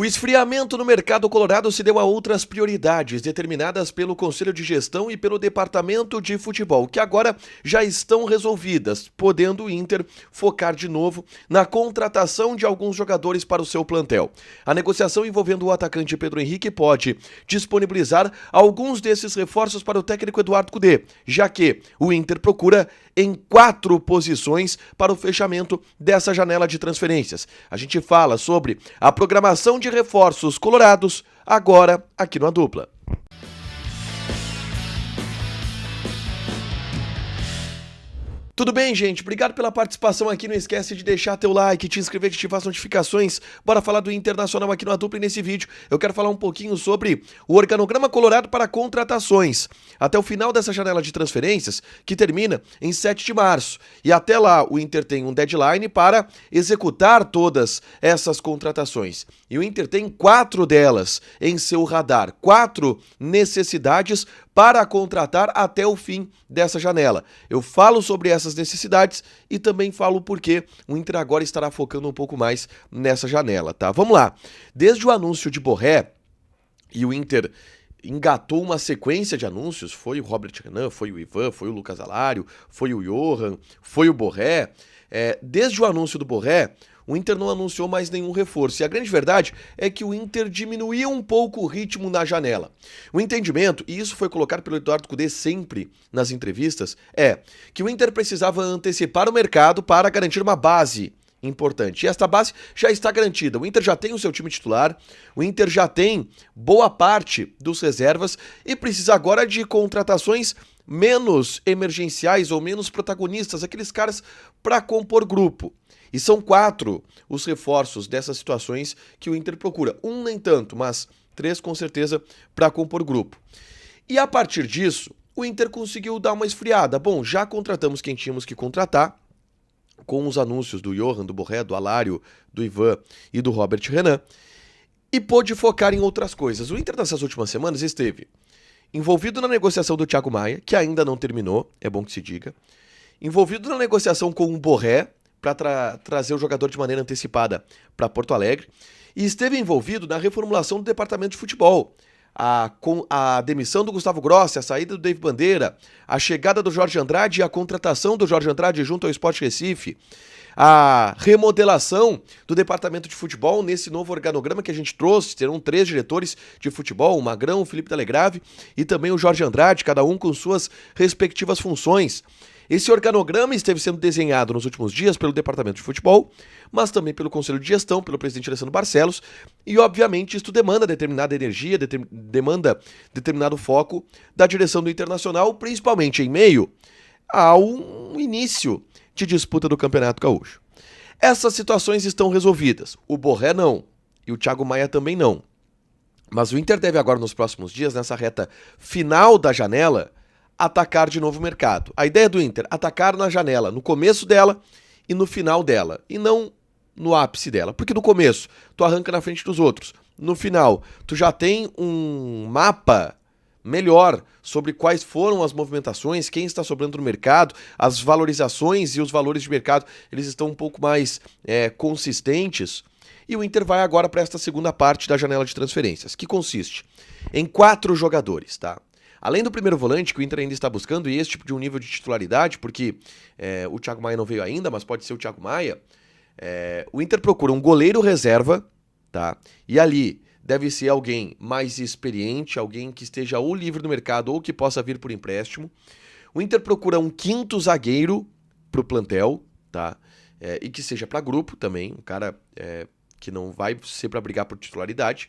O esfriamento no mercado colorado se deu a outras prioridades determinadas pelo Conselho de Gestão e pelo Departamento de Futebol, que agora já estão resolvidas, podendo o Inter focar de novo na contratação de alguns jogadores para o seu plantel. A negociação envolvendo o atacante Pedro Henrique pode disponibilizar alguns desses reforços para o técnico Eduardo Cudê, já que o Inter procura em 4 posições para o fechamento dessa janela de transferências. A gente fala sobre a programação de reforços colorados agora aqui no A Dupla. Tudo bem, gente? Obrigado pela participação aqui. Não esquece de deixar teu like, te inscrever, de ativar as notificações. Bora falar do Internacional aqui no A Dupla e nesse vídeo eu quero falar um pouquinho sobre o organograma colorado para contratações. Até o final dessa janela de transferências, que termina em 7 de março. E até lá o Inter tem um deadline para executar todas essas contratações. E o Inter tem 4 delas em seu radar. 4 necessidades para contratar até o fim dessa janela. Eu falo sobre essas necessidades e também falo porque o Inter agora estará focando um pouco mais nessa janela, tá? Vamos lá. Desde o anúncio de Borré, e o Inter engatou uma sequência de anúncios, foi o Robert Renan, foi o Ivan, foi o Lucas Alário, foi o Johan, foi o Borré. Desde o anúncio do Borré, o Inter não anunciou mais nenhum reforço. E a grande verdade é que o Inter diminuiu um pouco o ritmo na janela. O entendimento, e isso foi colocado pelo Eduardo Cudê sempre nas entrevistas, é que o Inter precisava antecipar o mercado para garantir uma base importante. E esta base já está garantida. O Inter já tem o seu time titular, o Inter já tem boa parte dos reservas e precisa agora de contratações menos emergenciais ou menos protagonistas, aqueles caras para compor grupo. E são 4 os reforços dessas situações que o Inter procura. Um nem tanto, mas 3 com certeza para compor grupo. E a partir disso, o Inter conseguiu dar uma esfriada. Bom, já contratamos quem tínhamos que contratar, com os anúncios do Johan, do Borré, do Alário, do Ivan e do Robert Renan, e pôde focar em outras coisas. O Inter nessas últimas semanas esteve envolvido na negociação do Thiago Maia, que ainda não terminou, é bom que se diga, envolvido na negociação com o Borré, para trazer o jogador de maneira antecipada para Porto Alegre, e esteve envolvido na reformulação do departamento de futebol, com a demissão do Gustavo Grossi, a saída do David Bandeira, a chegada do Jorge Andrade e a contratação do Jorge Andrade junto ao Sport Recife, a remodelação do departamento de futebol nesse novo organograma que a gente trouxe. Terão 3 diretores de futebol, o Magrão, o Felipe Telegrave e também o Jorge Andrade, cada um com suas respectivas funções. Esse organograma esteve sendo desenhado nos últimos dias pelo Departamento de Futebol, mas também pelo Conselho de Gestão, pelo presidente Alessandro Barcelos, e obviamente isso demanda determinada energia, demanda determinado foco da direção do Internacional, principalmente em meio ao início de disputa do Campeonato Gaúcho. Essas situações estão resolvidas. O Borré não, e o Thiago Maia também não. Mas o Inter deve agora, nos próximos dias, nessa reta final da janela, atacar de novo o mercado. A ideia do Inter, atacar na janela, no começo dela e no final dela, e não no ápice dela. Porque no começo, tu arranca na frente dos outros. No final, tu já tem um mapa melhor sobre quais foram as movimentações, quem está sobrando no mercado, as valorizações e os valores de mercado, eles estão um pouco mais consistentes. E o Inter vai agora para esta segunda parte da janela de transferências, que consiste em 4 jogadores, tá? Além do primeiro volante, que o Inter ainda está buscando, e esse tipo de um nível de titularidade, porque o Thiago Maia não veio ainda, mas pode ser o Thiago Maia, o Inter procura um goleiro reserva, tá? E ali deve ser alguém mais experiente, alguém que esteja ou livre no mercado ou que possa vir por empréstimo. O Inter procura um 5º zagueiro para o plantel, tá? E que seja para grupo também, um cara que não vai ser para brigar por titularidade.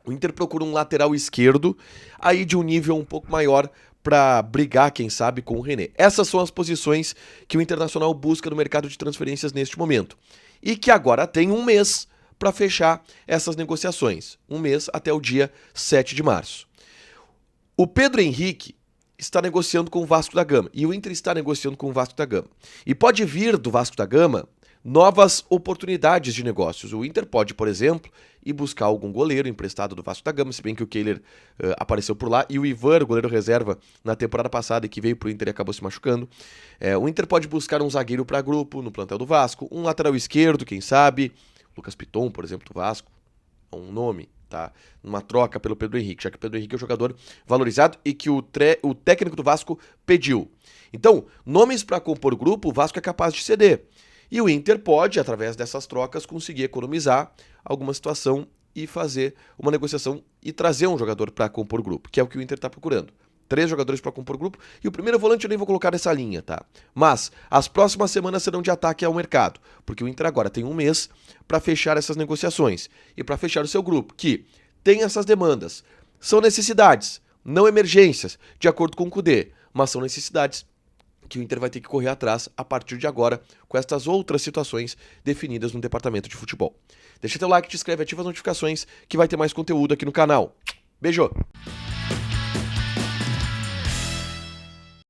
O Inter procura um lateral esquerdo, aí de um nível um pouco maior para brigar, quem sabe, com o René. Essas são as posições que o Internacional busca no mercado de transferências neste momento. E que agora tem um mês para fechar essas negociações. Um mês até o dia 7 de março. O Pedro Henrique está negociando com o Vasco da Gama. E o Inter está negociando com o Vasco da Gama. E pode vir do Vasco da Gama novas oportunidades de negócios. O Inter pode, por exemplo, ir buscar algum goleiro emprestado do Vasco da Gama, se bem que o Kehler apareceu por lá, e o Ivan, o goleiro reserva, na temporada passada, e que veio pro Inter e acabou se machucando. O Inter pode buscar um zagueiro para grupo no plantel do Vasco, um lateral esquerdo, quem sabe, Lucas Piton, por exemplo, do Vasco. um nome, tá? Numa troca pelo Pedro Henrique, já que o Pedro Henrique é um jogador valorizado e que o técnico do Vasco pediu. Então, nomes para compor grupo, o Vasco é capaz de ceder. E o Inter pode, através dessas trocas, conseguir economizar alguma situação e fazer uma negociação e trazer um jogador para compor grupo, que é o que o Inter está procurando. 3 jogadores para compor grupo, e o primeiro volante eu nem vou colocar nessa linha, tá? Mas as próximas semanas serão de ataque ao mercado, porque o Inter agora tem um mês para fechar essas negociações e para fechar o seu grupo, que tem essas demandas. São necessidades, não emergências, de acordo com o Cudê, mas são necessidades que o Inter vai ter que correr atrás a partir de agora, com estas outras situações definidas no departamento de futebol. Deixa teu like, te inscreve, ativa as notificações, que vai ter mais conteúdo aqui no canal. Beijo!